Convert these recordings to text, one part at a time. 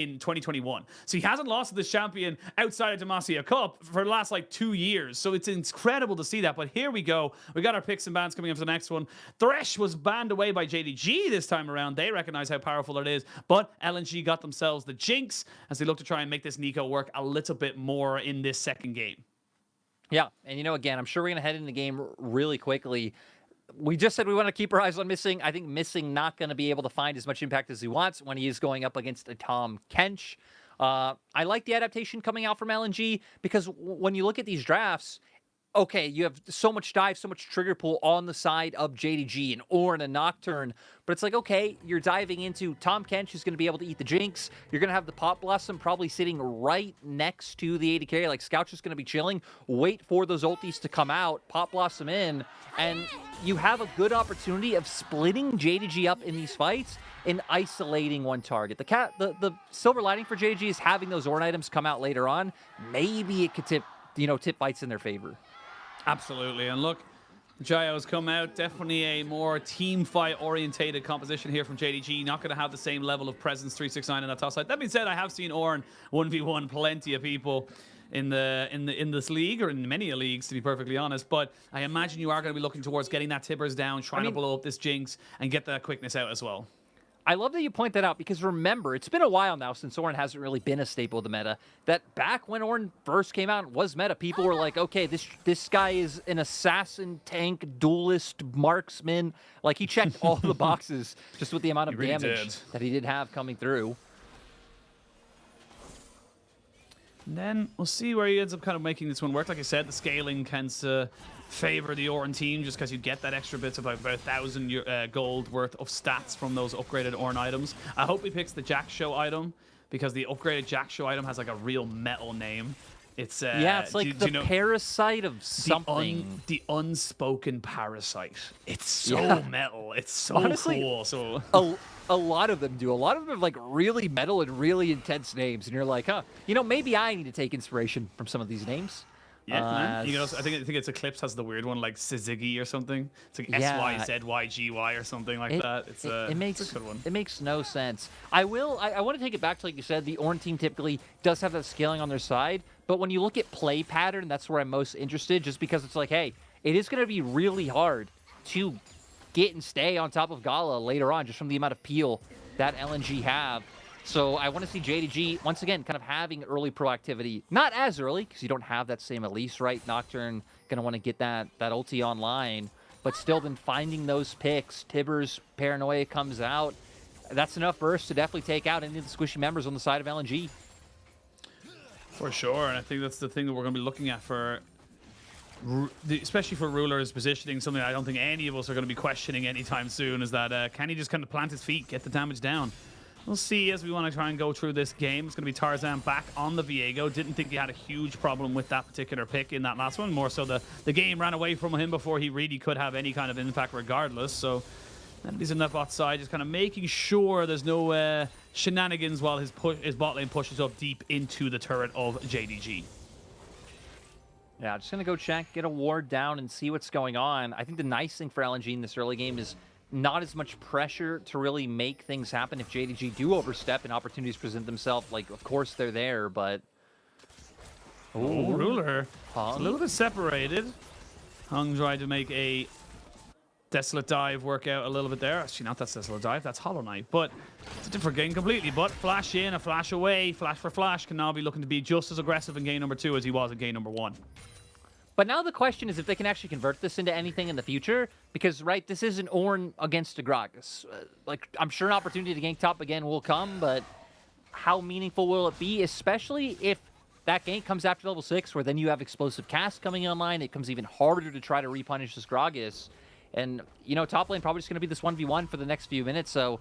in 2021. So he hasn't lost to this champion outside of Demacia Cup for the last like 2 years. So it's incredible to see that. But here we go. We got our picks and bans coming up for the next one. Thresh was banned away by JDG this time around. They recognize how powerful it is. But LNG got themselves the jinx as they look to try and make this Nico work a little bit more in this second game. Yeah, and again, I'm sure we're going to head into the game really quickly. We just said we want to keep our eyes on Missing. I think Missing not going to be able to find as much impact as he wants when he is going up against a Tahm Kench. I like the adaptation coming out from LNG because when you look at these drafts, okay, you have so much dive, so much trigger pull on the side of JDG and Orin and Nocturne, but it's like, okay, you're diving into Tahm Kench, who's going to be able to eat the Jinx. You're going to have the Pot Blossom probably sitting right next to the AD carry. Like, Scout's just going to be chilling, wait for those ultis to come out, Pot Blossom in, and you have a good opportunity of splitting JDG up in these fights and isolating one target. The silver lining for JDG is having those Orin items come out later on. Maybe it could tip fights in their favor. Absolutely. And look, Jayo's come out. Definitely a more team fight orientated composition here from JDG. Not going to have the same level of presence 369 in that top side. That being said, I have seen Orin 1v1 plenty of people in this league, or in many leagues, to be perfectly honest. But I imagine you are going to be looking towards getting that Tibbers down, trying to blow up this Jinx, and get that quickness out as well. I love that you point that out because remember, it's been a while now since Orin hasn't really been a staple of the meta. That back when Orin first came out and was meta, people were like, okay, this guy is an assassin, tank, duelist, marksman. Like, he checked all the boxes just with the amount of damage that he did have coming through. And then we'll see where he ends up kind of making this one work. Like I said, the scaling tends to favor the Orin team just because you get that extra bits of about 1,000 gold worth of stats from those upgraded Orin items. I hope he picks the Jack Show item because the upgraded Jack Show item has like a real metal name. It's it's like the parasite of something. The unspoken parasite. It's so metal. It's so honestly cool. So a lot of them do. A lot of them have like really metal and really intense names, and you're like, huh? maybe I need to take inspiration from some of these names. Yeah, man. You know, I think it's Eclipse has the weird one like Sizigi or something. It's like SYZYGY or something like that. It's a good one. It makes no sense. I want to take it back to, like you said, the Orin team typically does have that scaling on their side, but when you look at play pattern, that's where I'm most interested, just because it's like, hey, it is going to be really hard to get and stay on top of Gala later on, just from the amount of peel that LNG have. So I want to see JDG, once again, kind of having early proactivity. Not as early, because you don't have that same Elise, right? Nocturne going to want to get that ulti online, but still then finding those picks. Tibbers' Paranoia comes out. That's enough burst to definitely take out any of the squishy members on the side of LNG. For sure, and I think that's the thing that we're going to be looking at for, especially for Ruler's positioning, something I don't think any of us are going to be questioning anytime soon, is that can he just kind of plant his feet, get the damage down? We'll see as we want to try and go through this game. It's going to be Tarzan back on the Viego. Didn't think he had a huge problem with that particular pick in that last one. More so the game ran away from him before he really could have any kind of impact regardless. So he's in that bot side, just kind of making sure there's no shenanigans while his bot lane pushes up deep into the turret of JDG. Yeah, just going to go check, get a ward down, and see what's going on. I think the nice thing for LNG in this early game is not as much pressure to really make things happen. If JDG do overstep and opportunities present themselves, like, of course they're there, but... Oh, Ruler. It's a little bit separated. Hung tried to make a Desolate Dive work out a little bit there. Actually, not that Desolate Dive, that's Hollow Knight. But it's a different game completely. But flash in, a flash away, flash for flash. Kanavi looking to be just as aggressive in game number 2 as he was in game number 1. But now the question is if they can actually convert this into anything in the future, because, right, this isn't Orin against a Gragas. Like, I'm sure an opportunity to gank top again will come, but how meaningful will it be, especially if that gank comes after level 6, where then you have explosive cast coming online, it becomes even harder to try to repunish this Gragas. And, top lane probably just going to be this 1v1 for the next few minutes, so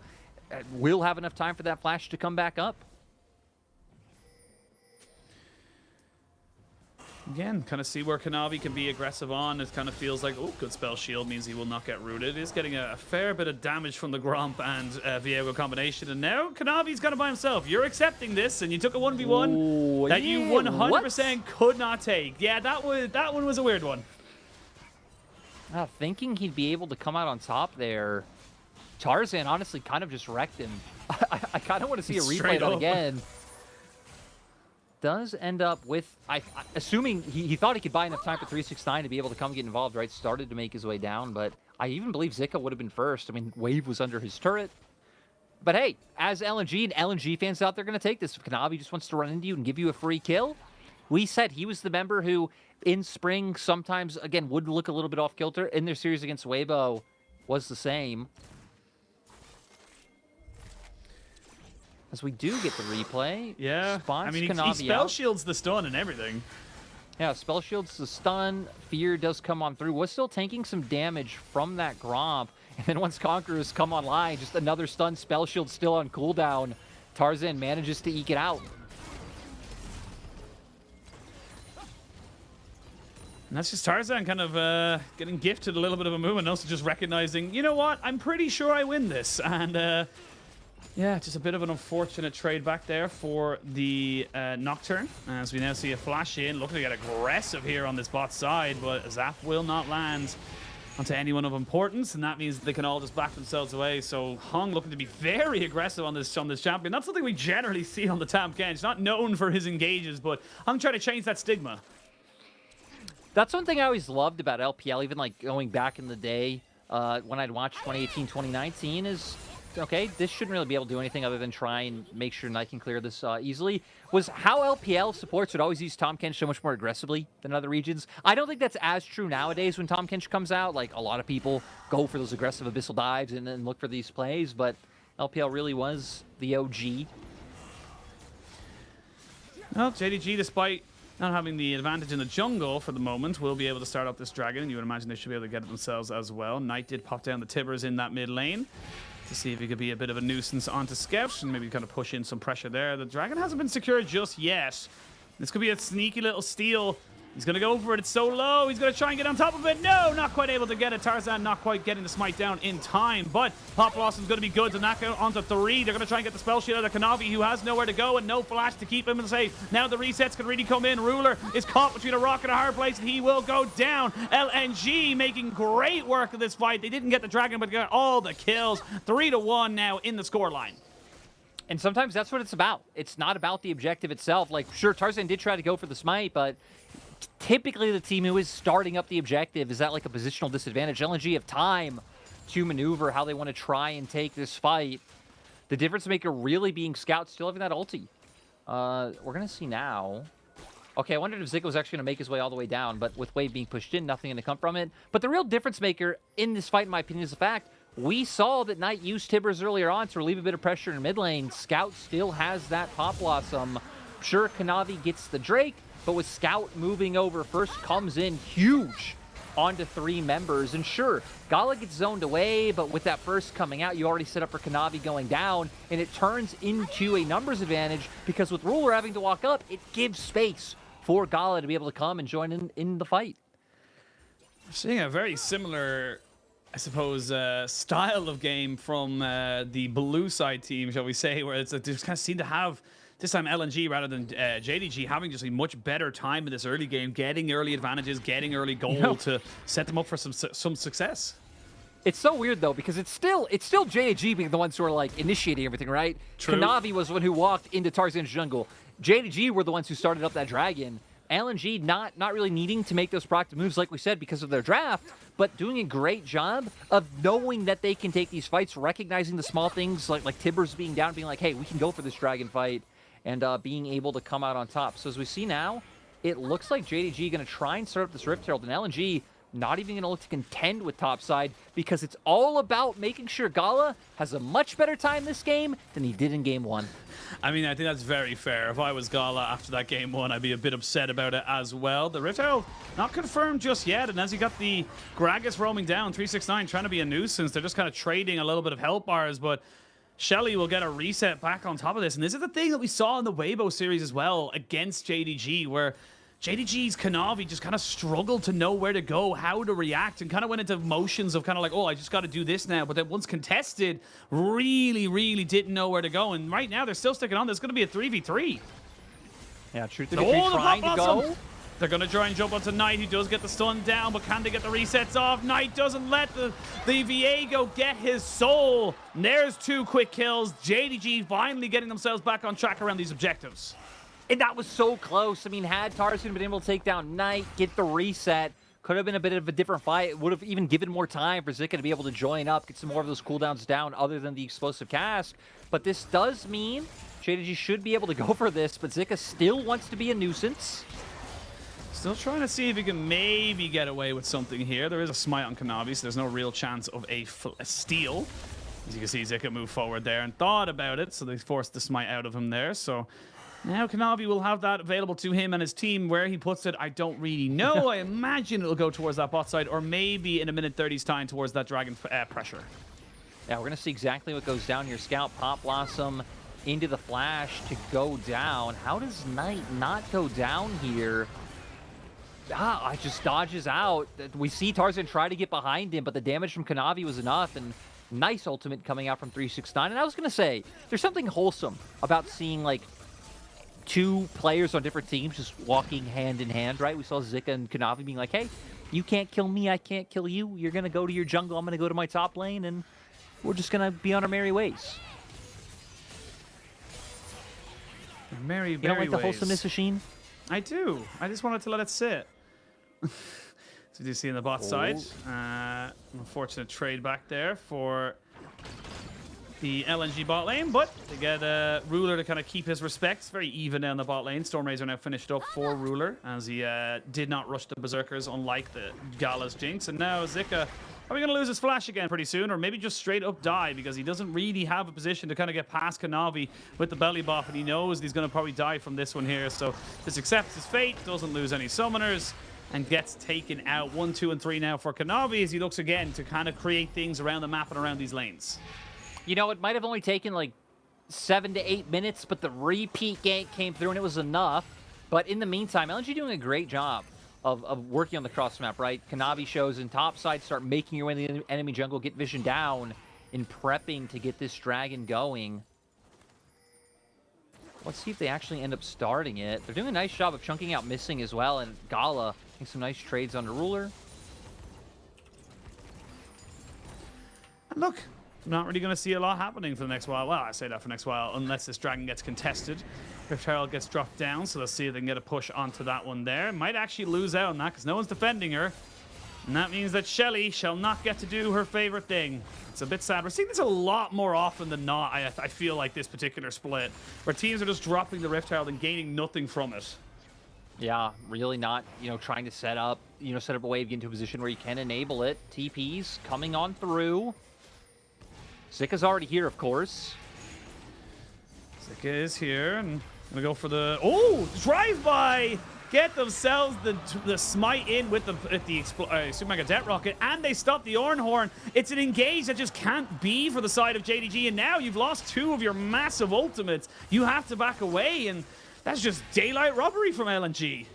we'll have enough time for that flash to come back up. Again, kind of see where Kanavi can be aggressive on. It kind of feels like, oh, good spell shield means he will not get rooted. He's getting a fair bit of damage from the Gromp and Viego combination. And now Kanavi's kind of by himself. You're accepting this, and you took a 1v1 that you 100% could not take. Yeah, that one was a weird one. Thinking he'd be able to come out on top there. Tarzan honestly kind of just wrecked him. I kind of want to see a replay Straight of that up. again. Does end up with, assuming he thought he could buy enough time for 369 to be able to come get involved, right? Started to make his way down, but I even believe Zika would have been first. I mean, Wave was under his turret. But hey, as LNG and LNG fans out there going to take this, if Kanavi just wants to run into you and give you a free kill, we said he was the member who, in spring, sometimes, again, would look a little bit off kilter. In their series against Weibo, was the same. As we do get the replay. Yeah. Spots I mean, he Kanavi spell out. shields the stun and everything. Yeah, spell shields the stun. Fear does come on through. Was still taking some damage from that Gromp. And then once Conquerors come online, just another stun, spell shield still on cooldown. Tarzan manages to eke it out. And that's just Tarzan kind of getting gifted a little bit of a move and also just recognizing, you know what, I'm pretty sure I win this. And yeah, just a bit of an unfortunate trade back there for the Nocturne. As we now see a flash in, looking to get aggressive here on this bot side, but Zap will not land onto anyone of importance, and that means they can all just back themselves away. So Hung looking to be very aggressive on this champion. Not something we generally see on the Tam Kench. Not known for his engages, but Hung trying to change that stigma. That's one thing I always loved about LPL, even like going back in the day when I'd watch 2018, 2019 is, okay, this shouldn't really be able to do anything other than try and make sure Knight can clear this easily, was how LPL supports would always use Tahm Kench so much more aggressively than other regions. I don't think that's as true nowadays when Tahm Kench comes out. Like, a lot of people go for those aggressive abyssal dives and then look for these plays, but LPL really was the OG. Well, JDG, despite not having the advantage in the jungle for the moment, will be able to start up this dragon, and you would imagine they should be able to get it themselves as well. Knight did pop down the Tibbers in that mid lane to see if he could be a bit of a nuisance onto Scout and maybe kind of push in some pressure there. The dragon hasn't been secured just yet. This could be a sneaky little steal. He's going to go for it. It's so low. He's going to try and get on top of it. No, not quite able to get it. Tarzan not quite getting the smite down in time, but Pop Blossom's going to be good to knock out onto 3. They're going to try and get the spell shield out of Kanavi, who has nowhere to go and no flash to keep him safe. Now the resets could really come in. Ruler is caught between a rock and a hard place, and he will go down. LNG making great work of this fight. They didn't get the dragon, but got all the kills. 3-1 now in the scoreline. And sometimes that's what it's about. It's not about the objective itself. Like, sure, Tarzan did try to go for the smite, but typically the team who is starting up the objective is at like a positional disadvantage. LNG have time to maneuver how they want to try and take this fight. The difference maker really being Scout still having that ulti. We're going to see now. Okay, I wondered if Zika was actually going to make his way all the way down, but with Wave being pushed in, nothing going to come from it. But the real difference maker in this fight, in my opinion, is the fact we saw that Knight used Tibbers earlier on to relieve a bit of pressure in mid lane. Scout still has that Pop Blossom. Sure, Kanavi gets the Drake, but with Scout moving over first, comes in huge onto 3 members. And sure, Gala gets zoned away, but with that first coming out, you already set up for Kanavi going down, and it turns into a numbers advantage because with Ruler having to walk up, it gives space for Gala to be able to come and join in the fight. Seeing a very similar, I suppose, style of game from the blue side team, shall we say, where it's they just kind of seem to have this time LNG rather than JDG having just a much better time in this early game, getting early advantages, getting early goal to set them up for some success. It's so weird though because it's still JDG being the ones who are like initiating everything, right? True. Kanavi was the one who walked into Tarzan's jungle. JDG were the ones who started up that dragon. LNG not really needing to make those proactive moves like we said because of their draft, but doing a great job of knowing that they can take these fights, recognizing the small things like Tibbers being down, being like, hey, we can go for this dragon fight, and being able to come out on top. So as we see now, it looks like JDG going to try and start up this Rift Herald, and LNG not even going to look to contend with topside because it's all about making sure Gala has a much better time this game than he did in game 1. I mean, I think that's very fair. If I was Gala after that game 1, I'd be a bit upset about it as well. The Rift Herald not confirmed just yet, and as you got the Gragas roaming down, 369 trying to be a nuisance. They're just kind of trading a little bit of health bars, but Shelly will get a reset back on top of this. And this is the thing that we saw in the Weibo series as well against JDG, where JDG's Kanavi just kind of struggled to know where to go, how to react, and kind of went into motions of kind of like, oh, I just got to do this now. But then once contested, really didn't know where to go. And right now, they're still sticking on. There's going to be a 3v3. Yeah, truth Oh, trying to go. They're going to try and jump onto Knight, who does get the stun down, but can they get the resets off? Knight doesn't let the Viego get his soul. And there's 2 quick kills. JDG finally getting themselves back on track around these objectives. And that was so close. I mean, had Tarzan been able to take down Knight, get the reset, could have been a bit of a different fight. It would have even given more time for Zika to be able to join up, get some more of those cooldowns down other than the explosive cast. But this does mean JDG should be able to go for this, but Zika still wants to be a nuisance. Still trying to see if he can maybe get away with something here. There is a smite on Kanavi, so there's no real chance of a steal. As you can see, Zika moved forward there and thought about it, so they forced the smite out of him there. So now Kanavi will have that available to him and his team. Where he puts it, I don't really know. I imagine it'll go towards that bot side, or maybe in a minute 30's time towards that dragon pressure. Yeah, we're going to see exactly what goes down here. Scout, Pop Blossom into the flash to go down. How does Knight not go down here? I just dodges out. We see Tarzan try to get behind him, but the damage from Kanavi was enough, and nice ultimate coming out from 369. And I was going to say, there's something wholesome about seeing, like, 2 players on different teams just walking hand in hand, right? We saw Zika and Kanavi being like, hey, you can't kill me, I can't kill you. You're going to go to your jungle, I'm going to go to my top lane, and we're just going to be on our merry ways. Merry, you don't like the wholesomeness, Oisin? I do. I just wanted to let it sit. So you see in the bot side, unfortunate trade back there for the LNG bot lane, but they get Ruler to kind of keep his respects. Very even down the bot lane. Stormrazor now finished up for Ruler, as he did not rush the Berserkers, unlike the Gala's Jinx. And now Zika, are we going to lose his flash again pretty soon, or maybe just straight up die, because he doesn't really have a position to kind of get past Kanavi with the belly buff, and he knows he's going to probably die from this one here. So just accepts his fate, doesn't lose any summoners, and gets taken out. 1, 2, and 3 now for Kanavi, as he looks again to kind of create things around the map and around these lanes. You know, it might have only taken like 7 to 8 minutes, but the repeat gank came through and it was enough. But in the meantime, LNG doing a great job of working on the cross map, right? Kanavi shows in top side, start making your way in the enemy jungle, get vision down, and prepping to get this dragon going. Let's see if they actually end up starting it. They're doing a nice job of chunking out missing as well, and Gala making some nice trades on the Ruler. And look, I'm not really going to see a lot happening for the next while. Well, I say that for the next while, unless this dragon gets contested. Rift Herald gets dropped down, so let's see if they can get a push onto that one there. Might actually lose out on that, because no one's defending her. And that means that Shelly shall not get to do her favorite thing. It's a bit sad. We're seeing this a lot more often than not, I feel like, this particular split, where teams are just dropping the Rift Herald and gaining nothing from it. Yeah, really not, trying to set up a way of getting to a position where you can enable it. TP's coming on through. Zika's already here, of course. Zika is here, and gonna go for the drive-by. Get themselves the smite in with the Super Mega Death Rocket, and they stop the Ornhorn. It's an engage that just can't be for the side of JDG, and now you've lost 2 of your massive ultimates. You have to back away, and that's just daylight robbery from LNG.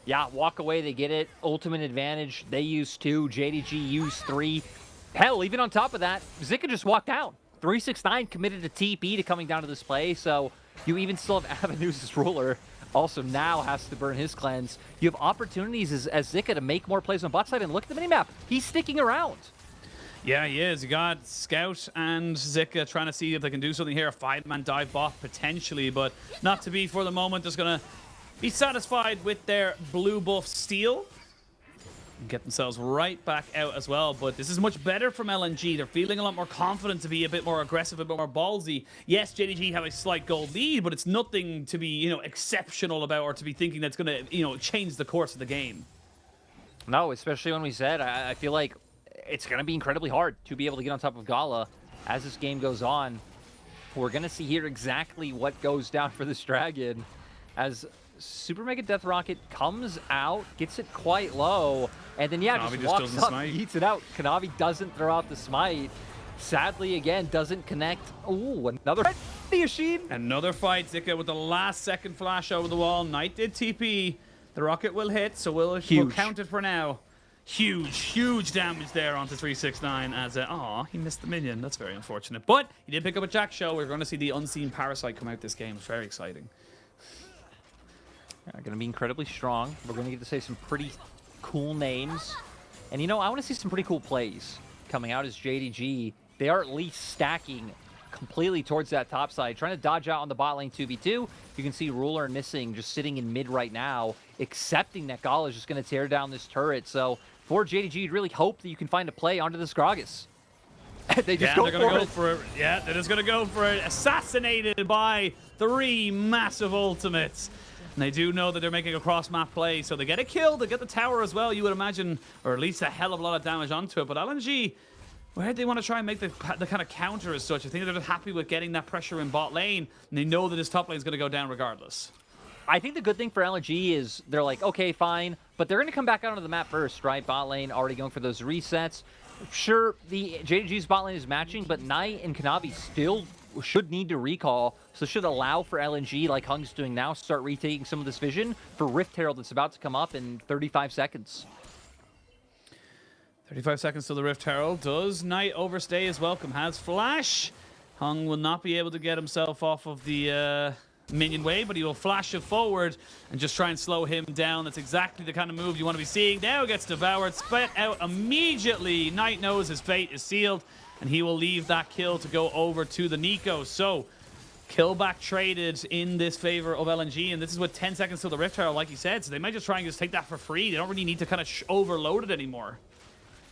Yeah, walk away, they get it. Ultimate advantage, they use 2, JDG used 3. Hell, even on top of that, Zika just walked out. 369 committed to TP to coming down to this play, so you even still have avenues as Ruler. Also now has to burn his cleanse. You have opportunities as Zika to make more plays on bot side, and look at the minimap. He's sticking around. Yeah, he is. You got Scout and Zika trying to see if they can do something here. A 5-man dive bot potentially, but not to be for the moment. Just going to be satisfied with their blue buff steal. And get themselves right back out as well. But this is much better from LNG. They're feeling a lot more confident to be a bit more aggressive, a bit more ballsy. Yes, JDG have a slight gold lead, but it's nothing to be, exceptional about, or to be thinking that's going to, change the course of the game. No, especially when we said, I feel like it's going to be incredibly hard to be able to get on top of Gala as this game goes on. We're going to see here exactly what goes down for this dragon as Super Mega Death Rocket comes out, gets it quite low, and then, Kanavi just walks up, smite. eats it out. Kanavi doesn't throw out the smite. Sadly, again, doesn't connect. Ooh, another Oisin. Another fight. Zika with the last second flash over the wall. Knight did TP. The rocket will hit, so we'll count it for now. Huge damage there onto 369 as, he missed the minion. That's very unfortunate. But he did pick up a Jack Show. We're going to see the unseen Parasite come out this game. It's very exciting. Going to be incredibly strong. We're going to get to say some pretty cool names. And, you know, I want to see some pretty cool plays coming out as JDG. They are at least stacking completely towards that top side, trying to dodge out on the bot lane 2v2. You can see Ruler and Missing just sitting in mid right now, accepting that Gala is just going to tear down this turret. So for JDG, you'd really hope that you can find a play onto this Gragas. They just they're going to go for it. Yeah, they're just going to go for it. Assassinated by 3 massive ultimates. And they do know that they're making a cross-map play, so they get a kill, they get the tower as well, you would imagine, or at least a hell of a lot of damage onto it. But LNG, where do they want to try and make the kind of counter as such? I think they're just happy with getting that pressure in bot lane, and they know that his top lane is going to go down regardless. I think the good thing for LNG is they're like, okay, fine, but they're going to come back out onto the map first, right? Bot lane already going for those resets. Sure, the JDG's bot lane is matching, but Knight and Kanavi still should need to recall, so should allow for LNG, like Hung's doing now, start retaking some of this vision for Rift Herald that's about to come up in 35 seconds. 35 seconds till the Rift Herald. Does Knight overstay his welcome? Has Flash. Hung will not be able to get himself off of the minion wave, but he will flash it forward and just try and slow him down. That's exactly the kind of move you want to be seeing. Now gets devoured, spit out immediately. Knight knows his fate is sealed, and he will leave that kill to go over to the Nico. So, kill back traded in this favor of LNG, and this is with 10 seconds till the Rift Herald, like you said, so they might just try and just take that for free. They don't really need to kind of overload it anymore.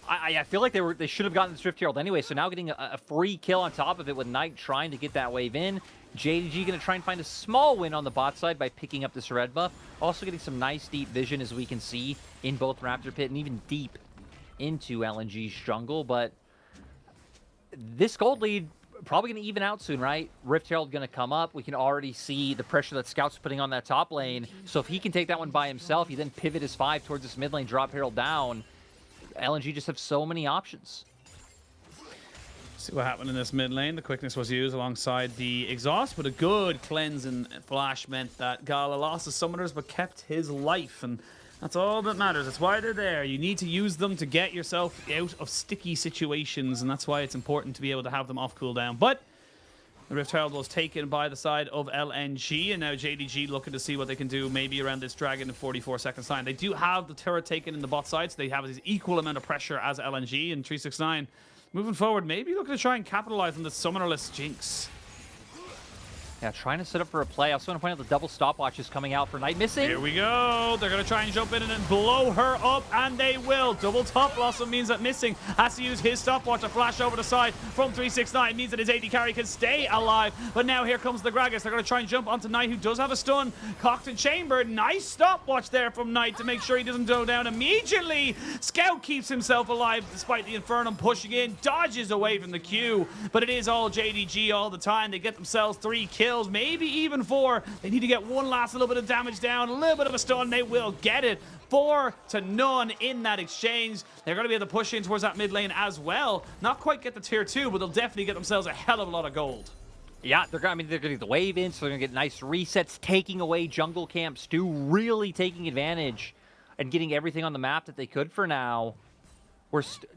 I feel like they should have gotten this Rift Herald anyway, so now getting a free kill on top of it with Knight trying to get that wave in. JDG going to try and find a small win on the bot side by picking up this red buff. Also getting some nice deep vision, as we can see, in both Raptor Pit and even deep into LNG's jungle, but this gold lead probably going to even out soon, right? Rift Herald going to come up. We can already see the pressure that Scout's putting on that top lane. So if he can take that one by himself, he then pivot his 5 towards this mid lane, drop Herald down. LNG just have so many options. See what happened in this mid lane. The quickness was used alongside the exhaust, but a good cleanse and flash meant that Gala lost his summoners but kept his life, and that's all that matters. That's why they're there. You need to use them to get yourself out of sticky situations, and that's why it's important to be able to have them off cooldown. But the Rift Herald was taken by the side of LNG, and now JDG looking to see what they can do maybe around this dragon in 44 seconds time. They do have the turret taken in the bot side, so they have this equal amount of pressure as LNG, and 369 moving forward, maybe looking to try and capitalize on the summonerless Jinx. Yeah, trying to set up for a play. I also want to point out the double stopwatch is coming out for Knight Missing. Here we go. They're going to try and jump in and then blow her up, and they will. Double top also means that Missing has to use his stopwatch to flash over the side from 369. It means that his AD carry can stay alive. But now here comes the Gragas. They're going to try and jump onto Knight, who does have a stun. Cocked and chambered. Nice stopwatch there from Knight to make sure he doesn't go down immediately. Scout keeps himself alive despite the Infernum pushing in. Dodges away from the Q. But it is all JDG all the time. They get themselves 3 kills. Maybe even 4. They need to get one last little bit of damage down, a little bit of a stun. They will get it. 4-0 in that exchange. They're going to be able to push in towards that mid lane as well. Not quite get the tier 2, but they'll definitely get themselves a hell of a lot of gold. Yeah, they're going to get the wave in, so they're going to get nice resets, taking away jungle camps, really taking advantage and getting everything on the map that they could for now.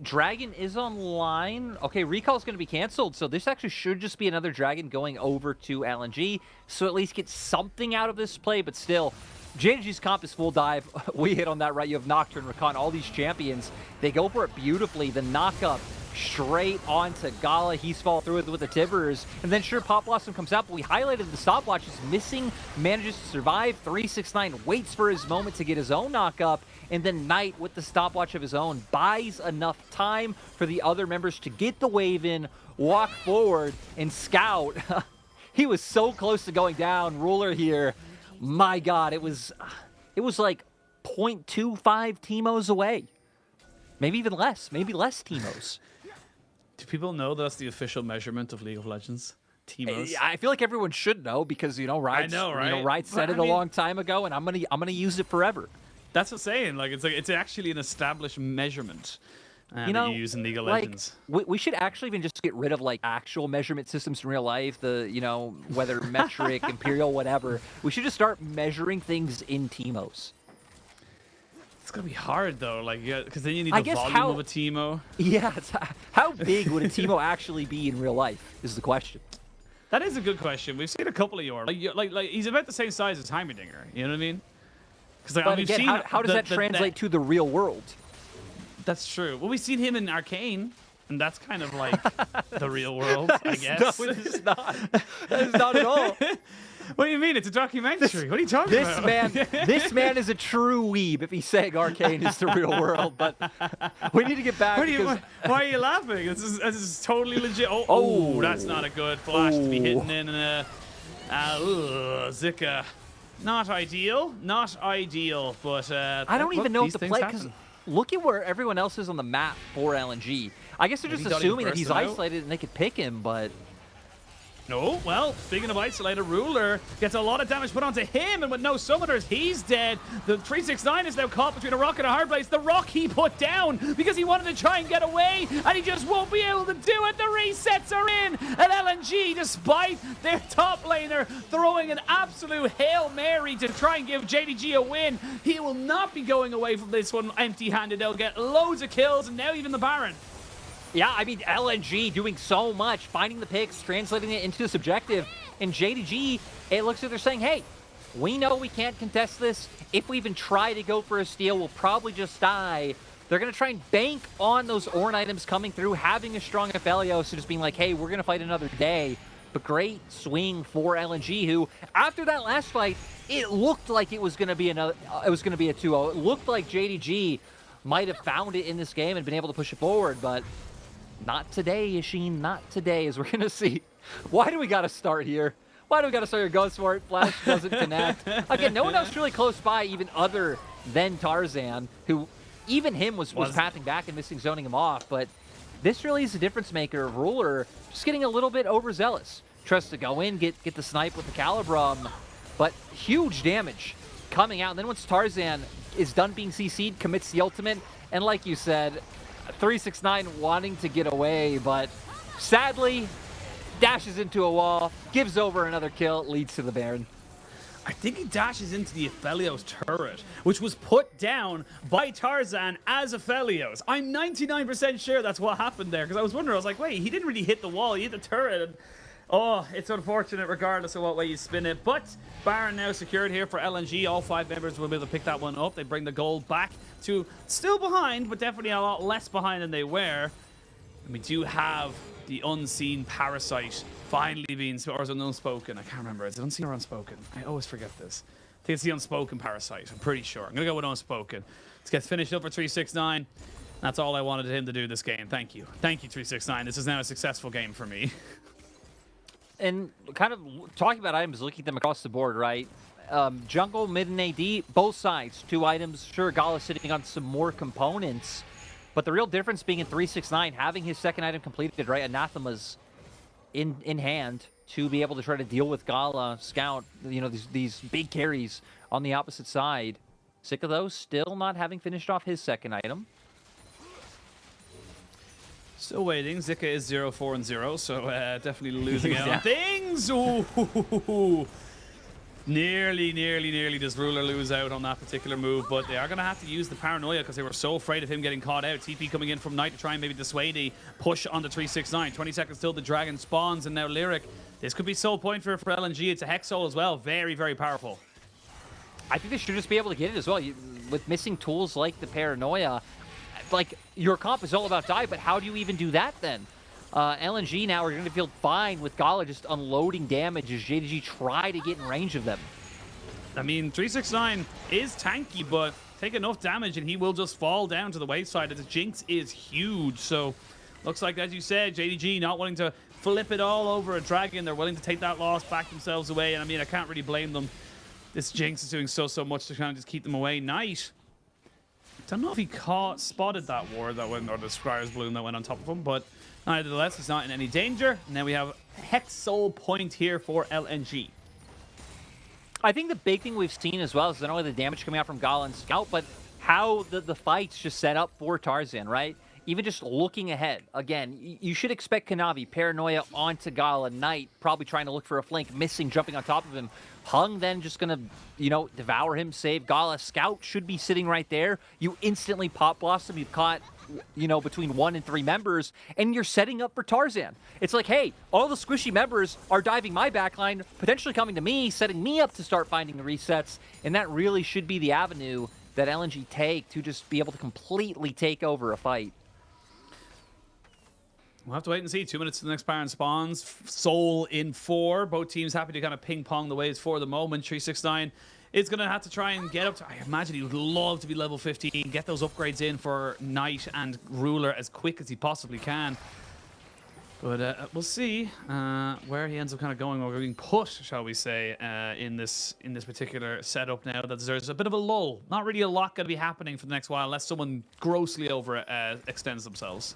Dragon is online. Okay, recall's going to be canceled, so this actually should just be another Dragon going over to LNG, so at least get something out of this play, but still, JDG's comp is full dive. We hit on that, right? You have Nocturne, Rakan, all these champions. They go for it beautifully. The knock-up straight onto Gala. He's fall through with the Tibbers. And then sure, Pop Blossom comes out, but we highlighted the stopwatch is missing, manages to survive. 369 waits for his moment to get his own knock-up. And then Knight, with the stopwatch of his own, buys enough time for the other members to get the wave in, walk forward, and Scout. He was so close to going down. Ruler here, my God, it was like 0.25 Teemos away. Maybe even less, maybe less Teemos. Do people know that's the official measurement of League of Legends? Teemos? I feel like everyone should know because, you know, Riot, Riot said it a long time ago, and I'm gonna use it forever. That's what I'm saying. Like it's actually an established measurement that you use in League of Legends. We should actually even just get rid of like actual measurement systems in real life. Whether metric, imperial, whatever. We should just start measuring things in Teemos. It's gonna be hard though, like because then you need the volume of a Teemo. Yeah, how big would a Teemo actually be in real life? Is the question. That is a good question. We've seen a couple of yours. Like he's about the same size as Heimerdinger. You know what I mean? Because like, But we've again, seen how does that translate to the real world? That's true. Well, we've seen him in Arcane, and that's kind of like the real world, I guess. No, it is not. That is not at all. What do you mean? It's a documentary. What are you talking about? This man is a true weeb if he's saying Arcane is the real world. But we need to get back. Why are you laughing? This is totally legit. Oh, that's not a good flash to be hitting in. Zika. Not ideal. Not ideal. But I don't even know if the play, because look at where everyone else is on the map for LNG. I guess they're just assuming that he's isolated and they could pick him, but... No, well, speaking of isolated, Ruler gets a lot of damage put onto him, and with no summoners, he's dead. The 369 is now caught between a rock and a hard place. The rock he put down because he wanted to try and get away, and he just won't be able to do it. The resets are in, and LNG, despite their top laner throwing an absolute Hail Mary to try and give JDG a win, he will not be going away from this one empty-handed. They'll get loads of kills, and now even the Baron. Yeah, I mean, LNG doing so much, finding the picks, translating it into the subjective. And JDG, it looks like they're saying, hey, we know we can't contest this. If we even try to go for a steal, we'll probably just die. They're going to try and bank on those Ornn items coming through, having a strong Aphelios, so just being like, hey, we're going to fight another day. But great swing for LNG, who, after that last fight, it looked like it was going to be a 2-0. It looked like JDG might have found it in this game and been able to push it forward, but... not today, Oisin, not today, as we're going to see. Why do we got to start here? Why do we got to start here? Goes for it. Flash doesn't connect. Again, no one else really close by, even other than Tarzan, who even him was pathing back and missing zoning him off. But this really is a difference maker. Ruler just getting a little bit overzealous. Tries to go in, get the snipe with the Calibrum, but huge damage coming out. And then once Tarzan is done being CC'd, commits the ultimate, and like you said, 369 wanting to get away, but sadly dashes into a wall, gives over another kill, leads to the Baron. I think he dashes into the Aphelios turret, which was put down by Tarzan as Aphelios. I'm 99% sure that's what happened there, because I was wondering, I was like, wait, he didn't really hit the wall, he hit the turret, and oh, it's unfortunate regardless of what way you spin it. But Baron now secured here for LNG. All 5 members will be able to pick that one up. They bring the gold back to still behind, but definitely a lot less behind than they were. And we do have the unseen parasite finally being, or is it unspoken? I can't remember. Is it unseen or unspoken? I always forget this. I think it's the unspoken parasite. I'm pretty sure. I'm going to go with unspoken. Let's get finished up for 369. That's all I wanted him to do this game. Thank you. Thank you, 369. This is now a successful game for me. And kind of talking about items, looking at them across the board, right? Jungle, mid, and AD, both sides, 2 items. Sure, Gala sitting on some more components, but the real difference being in 369, having his second item completed, right? Anathema's in hand to be able to try to deal with Gala, Scout, you know, these big carries on the opposite side. Zika, though, still not having finished off his second item. Still waiting. Zika is 0-4-0, so definitely losing out on things. Ooh. Nearly does Ruler lose out on that particular move, but they are going to have to use the paranoia because they were so afraid of him getting caught out. TP coming in from Knight to try and maybe dissuade a push on the 369. 20 seconds till the Dragon spawns, and now Lyric. This could be soul point for LNG. It's a Hex Soul as well. Very, very powerful. I think they should just be able to get it as well. With missing tools like the paranoia, like, your comp is all about die, but how do you even do that then? LNG now are going to feel fine with Gala just unloading damage as JDG try to get in range of them. I mean, 369 is tanky, but take enough damage and he will just fall down to the wayside. The Jinx is huge, so looks like, as you said, JDG not wanting to flip it all over a Dragon. They're willing to take that loss, back themselves away, and I mean, I can't really blame them. This Jinx is doing so much to kind of just keep them away. Knight. I don't know if he spotted that ward that went, or the Scryer's Bloom that went on top of him, but nevertheless, he's not in any danger. And then we have Hex Soul point here for LNG. I think the big thing we've seen as well is not only the damage coming out from Gala and Scout, but how the fight's just set up for Tarzan, right? Even just looking ahead, again, you should expect Kanavi, Paranoia onto Gala, Knight, probably trying to look for a flank, missing, jumping on top of him. Hung then just going to, you know, devour him, save Gala. Scout should be sitting right there. You instantly pop blossom. You've caught you know, between 1 and 3 members, and you're setting up for Tarzan. It's like, hey, all the squishy members are diving my backline, potentially coming to me, setting me up to start finding the resets, and that really should be the avenue that LNG take to just be able to completely take over a fight. We'll have to wait and see. 2 minutes to the next Baron spawns. Soul in 4. Both teams happy to kind of ping-pong the waves for the moment. 369 is going to have to try and get up to... I imagine he would love to be level 15, get those upgrades in for Knight and Ruler as quick as he possibly can. But we'll see where he ends up kind of going, or being put, shall we say, in this particular setup now. That there's a bit of a lull. Not really a lot going to be happening for the next while, unless someone grossly extends themselves.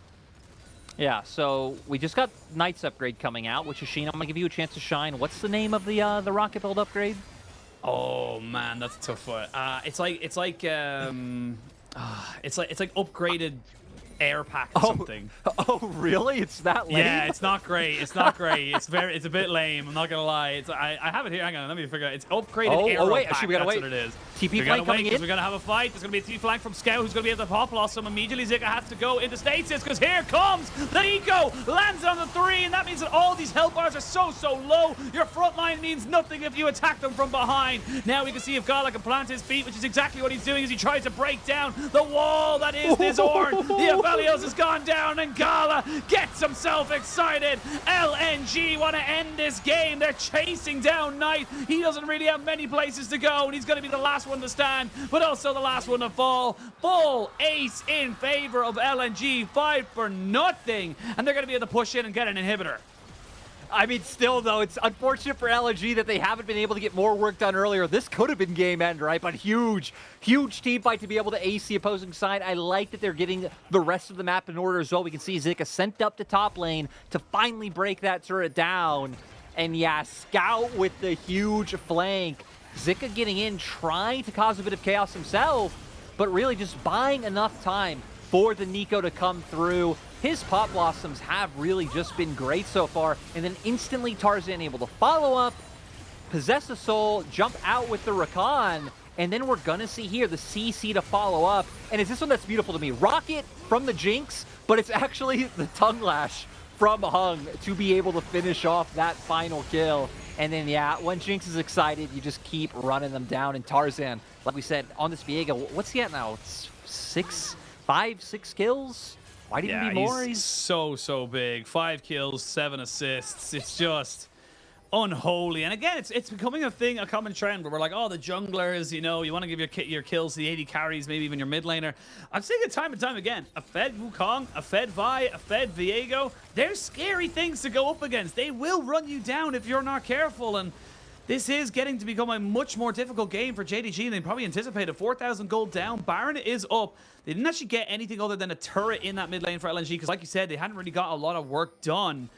Yeah, so we just got Knight's upgrade coming out, which is Sheen. I'm gonna give you a chance to shine. What's the name of the rocket build upgrade? Oh man, that's a tough one. It's like upgraded air pack or something. Oh, really? It's that lame? Yeah, it's not great. It's not great. It's a bit lame. I'm not gonna lie. I have it here. Hang on, let me figure it out. It's upgraded air wait, pack. actually, we gotta That's wait. what it is. TP flank coming in. We're gonna have a fight. There's gonna be a TP flank from Scout, who's gonna be able to pop blossom immediately. Zika has to go into stasis because here comes the Eco, lands on the 3, and that means that all these health bars are so low. Your front line means nothing if you attack them from behind. Now we can see if Gala can plant his feet, which is exactly what he's doing as he tries to break down the wall that is this Ornn. The Aphelios has gone down, and Gala gets himself excited. LNG want to end this game. They're chasing down Knight. He doesn't really have many places to go, and he's going to be the last one to stand, but also the last one to fall. Full ace in favor of LNG, 5 for nothing, and they're going to be able to push in and get an inhibitor. I mean, still, though, it's unfortunate for LNG that they haven't been able to get more work done earlier. This could have been game end, right? But huge team fight to be able to ace the opposing side. I like that they're getting the rest of the map in order as well. We can see Zika sent up to top lane to finally break that turret down. And yeah, Scout with the huge flank. Zika getting in, trying to cause a bit of chaos himself, but really just buying enough time for the Nico to come through. His pop blossoms have really just been great so far, and then instantly Tarzan able to follow up, possess the soul, jump out with the Rakan, and then we're gonna see here the CC to follow up. And it's this one that's beautiful to me. Rocket from the Jinx, but it's actually the tongue lash from Hung to be able to finish off that final kill. And then, yeah, when Jinx is excited, you just keep running them down. And Tarzan, like we said, on this Viega, what's he at now? It's 5, 6 kills? Why didn't he be more? He's so big. 5 kills, 7 assists. It's just unholy. And again, it's becoming a common trend where we're like, oh, the junglers, you know, you want to give your kills to the 80 carries, maybe even your mid laner. I'm seeing it time and time again. A fed Wukong, a fed Vi, a fed Viego. They're scary things to go up against. They will run you down if you're not careful. And this is getting to become a much more difficult game for JDG than they probably anticipated. 4,000 gold down. Baron is up. They didn't actually get anything other than a turret in that mid lane for LNG because, like you said, they hadn't really got a lot of work done.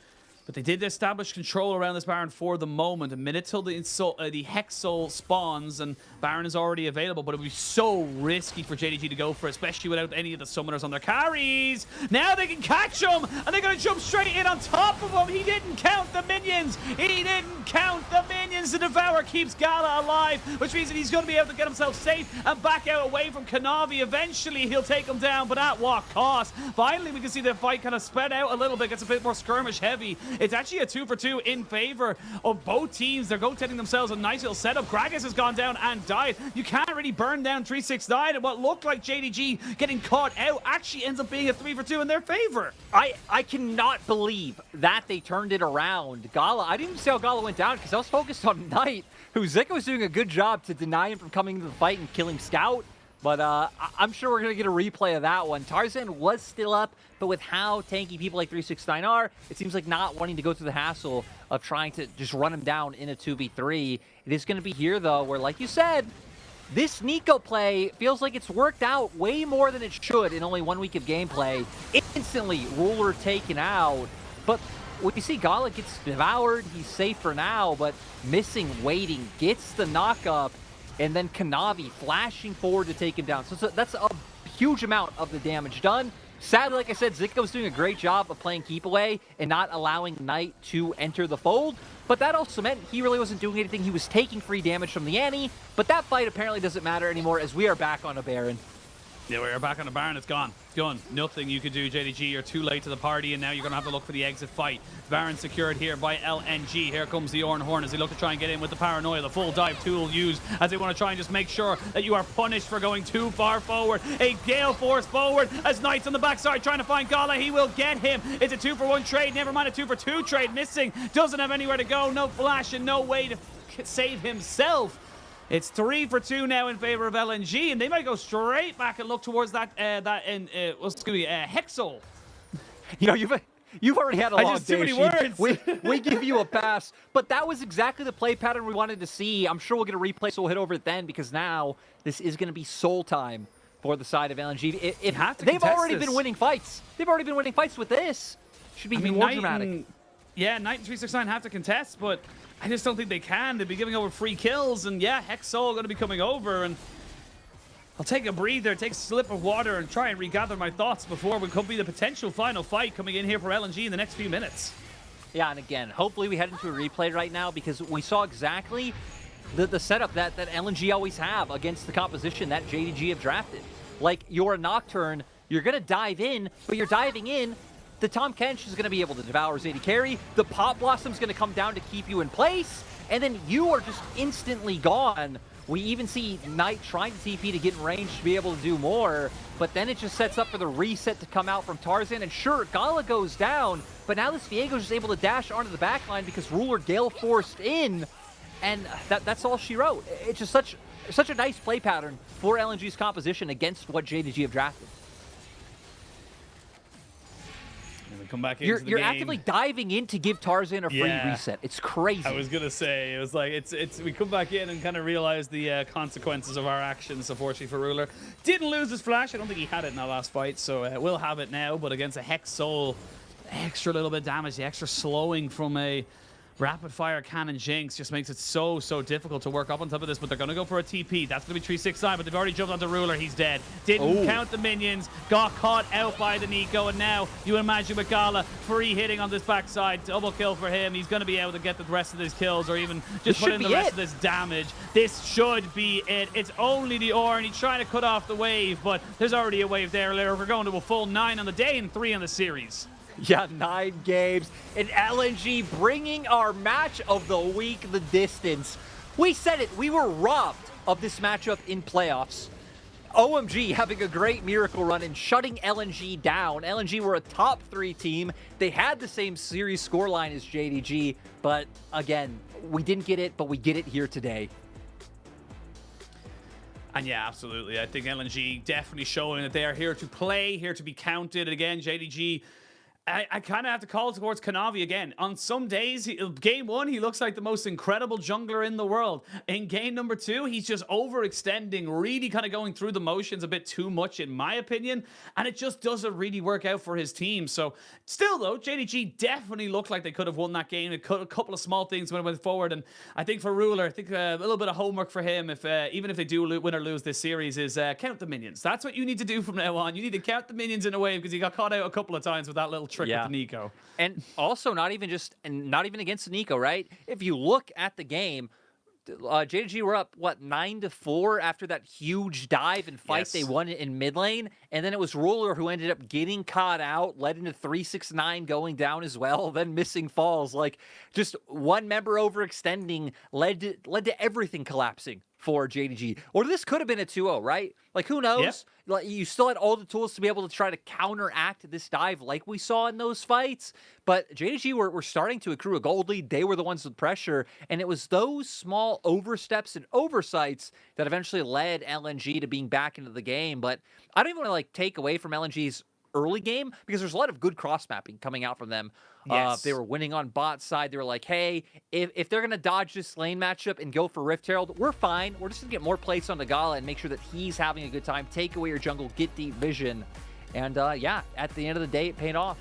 But they did establish control around this Baron for the moment. A minute till the Hex Soul spawns, and Baron is already available. But it would be so risky for JDG to go for, especially without any of the summoners on their carries. Now they can catch him, and they're going to jump straight in on top of him. He didn't count the minions. He didn't count the minions. The Devourer keeps Gala alive, which means that he's going to be able to get himself safe and back out away from Kanavi. Eventually, he'll take him down, but at what cost? Finally, we can see the fight kind of spread out a little bit. Gets a bit more skirmish heavy. It's actually a 2 for 2 in favor of both teams. They're rotating themselves a nice little setup. Gragas has gone down and died. You can't really burn down 369, and what looked like JDG getting caught out actually ends up being a 3 for 2 in their favor. I cannot believe that they turned it around. Gala, I didn't even see how Gala went down because I was focused on Knight, who Zika was doing a good job to deny him from coming into the fight and killing Scout. But I'm sure we're going to get a replay of that one. Tarzan was still up, but with how tanky people like 369 are, it seems like not wanting to go through the hassle of trying to just run him down in a 2v3. It is going to be here, though, where, like you said, this Nico play feels like it's worked out way more than it should in only 1 week of gameplay. Instantly, Ruler taken out. But when you see Gala gets devoured, he's safe for now, but missing, waiting, gets the knock-up. And then Kanavi flashing forward to take him down. So that's a huge amount of the damage done. Sadly, like I said, Zika was doing a great job of playing keep away and not allowing Knight to enter the fold. But that also meant he really wasn't doing anything. He was taking free damage from the Annie. But that fight apparently doesn't matter anymore as we are back on a Baron. Yeah, we're back on the Baron. It's gone. It's gone. Nothing you could do, JDG. You're too late to the party, and now you're going to have to look for the exit fight. Baron secured here by LNG. Here comes the Horn as they look to try and get in with the paranoia. The full dive tool used as they want to try and just make sure that you are punished for going too far forward. A gale force forward as Knight's on the backside trying to find Gala. He will get him. It's a 2-for-1 trade. Never mind a 2-for-2 trade. Missing. Doesn't have anywhere to go. No flash and no way to save himself. It's 3-for-2 now in favor of LNG, and they might go straight back and look towards that what's going to be Hexol. You know, you've already had a long day. Too many words. We give you a pass, but that was exactly the play pattern we wanted to see. I'm sure we'll get a replay, so we'll hit over it then, because now this is going to be soul time for the side of LNG. They've already been winning fights. They've already been winning fights with this. Should be even more dramatic. Yeah, Knight and 369 have to contest, but I just don't think they can. They'd be giving over free kills, and yeah, Hexol going to be coming over, and I'll take a breather, take a slip of water, and try and regather my thoughts before we could be the potential final fight coming in here for LNG in the next few minutes. Yeah, and again, hopefully we head into a replay right now, because we saw exactly the setup that LNG always have against the composition that JDG have drafted. Like, you're a Nocturne, you're going to dive in, but you're diving in. The Tahm Kench is going to be able to devour AD carry. The Pop Blossom's going to come down to keep you in place. And then you are just instantly gone. We even see Knight trying to TP to get in range to be able to do more. But then it just sets up for the reset to come out from Tarzan. And sure, Gala goes down. But now this Viego's just able to dash onto the backline because Ruler Gale forced in. And that's all she wrote. It's just such a nice play pattern for LNG's composition against what JDG have drafted. Come back into the You're game. actively diving in to give Tarzan a free reset. It's crazy. I was gonna say, it was like we come back in and kind of realize the consequences of our actions. Unfortunately for Ruler, didn't lose his flash. I don't think he had it in that last fight, so we'll have it now. But against a Hex Soul, extra little bit of damage, the extra slowing from a rapid fire cannon Jinx just makes it so difficult to work up on top of this. But they're going to go for a TP. That's going to be 369, but they've already jumped onto Ruler. He's dead. Didn't count the minions. Got caught out by the Nico. And now you imagine with Gala free hitting on this backside. Double kill for him. He's going to be able to get the rest of his kills, or even just put in the rest of this damage. This should be it. It's only the Ornn. He's trying to cut off the wave, but there's already a wave there. We're going to a full 9 on the day and 3 on the series. Yeah, 9 games, and LNG bringing our match of the week the distance. We said it, we were robbed of this matchup in playoffs. OMG having a great miracle run and shutting LNG down. LNG were a top 3 team. They had the same series scoreline as JDG, but again, we didn't get it, but we get it here today. And yeah, absolutely. I think LNG definitely showing that they are here to play, here to be counted. And again, JDG, I kind of have to call towards Kanavi again. On some days, game 1, he looks like the most incredible jungler in the world. In game number 2, he's just overextending, really kind of going through the motions a bit too much, in my opinion. And it just doesn't really work out for his team. So still, though, JDG definitely looked like they could have won that game. A couple of small things when it went forward. And I think for Ruler, I think a little bit of homework for him, if even if they do win or lose this series, is count the minions. That's what you need to do from now on. You need to count the minions in a way, because he got caught out a couple of times with that little trick with the Nico. And also not even against the Nico, right? If you look at the game, JDG were up, what, 9-4 after that huge dive and fight they won in mid lane. And then it was Ruler who ended up getting caught out, led into 369 going down as well, then missing falls. Like, just one member overextending led to everything collapsing for JDG. Or this could have been a 2-0, right? Like, who knows? Yep. Like, you still had all the tools to be able to try to counteract this dive like we saw in those fights. But JDG were starting to accrue a gold lead. They were the ones with pressure. And it was those small oversteps and oversights that eventually led LNG to being back into the game. But I don't even want to, like, take away from LNG's early game, because there's a lot of good cross-mapping coming out from them. They were winning on bot side. They were like, hey, if they're going to dodge this lane matchup and go for Rift Herald, we're fine. We're just going to get more plates on the Gala and make sure that he's having a good time. Take away your jungle, get deep vision. And yeah, at the end of the day, it paid off.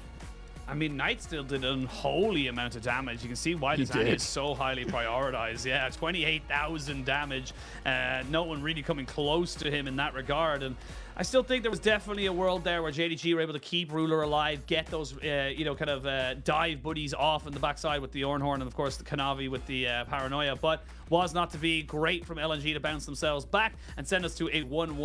I mean, Knight still did an unholy amount of damage. You can see why this is so highly prioritized. Yeah, 28,000 damage. No one really coming close to him in that regard. And I still think there was definitely a world there where JDG were able to keep Ruler alive, get those, kind of dive buddies off on the backside with the Ornn, and of course the Kanavi with the Paranoia. But was not to be. Great from LNG to bounce themselves back and send us to a 1-1.